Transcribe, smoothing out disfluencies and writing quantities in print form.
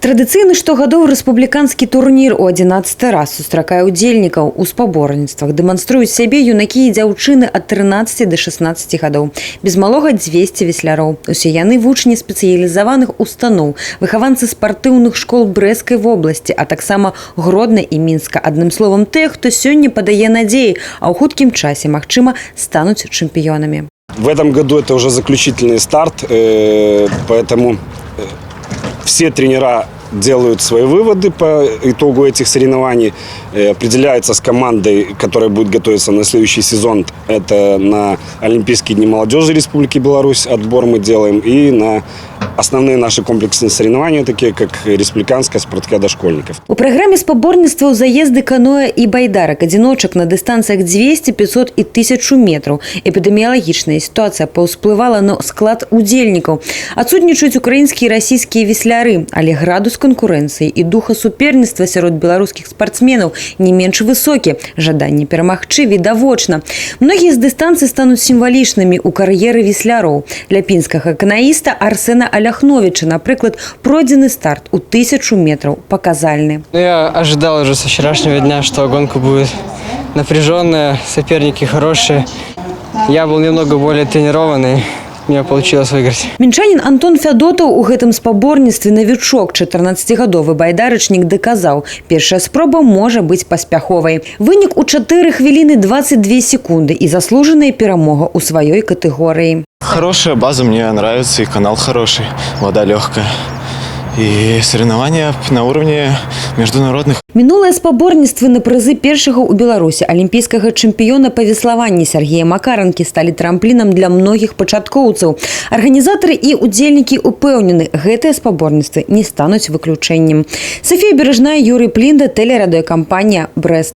Традыцыйны штогадовы рэспубліканскі турнір у 11 раз сустракае удзельнікаў у спаборніцтвах. Дэманструюць сябе юнакі і дзяўчыны ад 13 до 16 гадоў. Без малога 200 весляроў. Усе яны вучні спецыялізаваных устаноў, выхаванцы спартыўных школ Брэсцкай вобласці, а таксама Гродна і Мінска. Адным словам, тыя, хто сёння падае надзеі, а ў хуткім часе, магчыма, стануць чэмпіёнамі. В этом году это уже заключительный старт, поэтому все тренера делают свои выводы по итогу этих соревнований, определяется с командой, которая будет готовиться на следующий сезон. Это на Олимпийские дни молодежи Республики Беларусь отбор мы делаем, и на основные наши комплексные соревнования, такие как республиканская спартакиада школьников. У праграме спаборніцтваў заезды каноэ і байдарак адзіночак на дыстанцыях 200, 500 і 1000 метраў. Эпідэміялагічная сітуацыя паўсплывала на склад удзельнікаў. Адсутнічаюць украінскія і расійскія весляры, але градус конкурэнцыі і духа суперніцтва сярод беларускіх спартсменаў не менш высокі. Жаданне перамагчы відавочна. Многія з дыстанцый стануць сімвалічнымі ў кар'еры весляроў. Для пінскага канаіста Арсена Аляхновича, например, пройденный старт у 1000 метров показальный. Я ожидал уже со вчерашнего дня, что гонка будет напряженная, соперники хорошие. Я был немного более тренированный. У меня получилось выиграть. Мінчанін Антон Фядотаў у гэтым спаборніцтве навічок. 14-гадовы байдарачнік даказаў, першая спроба можа быць паспяховай. Вынік у 4 хвіліны 22 секунды і заслужаная перамога ў сваёй катэгорыі. Хорошая база, мне нравится, и канал хороший, вода легкая. И соревнования на уровне международных. Мінулыя спаборніцтвы на прызы першага ў Беларусі алімпійскага чэмпіёна па веславанні Сергея Макаранкі сталі трамплінам для многіх пачаткоўцаў. Арганізатары і удзельнікі упэўнены, гэтыя спаборніцтвы не стануць выключэннем. Софія Бережная, Юрий Плінда, тэлерадыёкампанія «Брэст».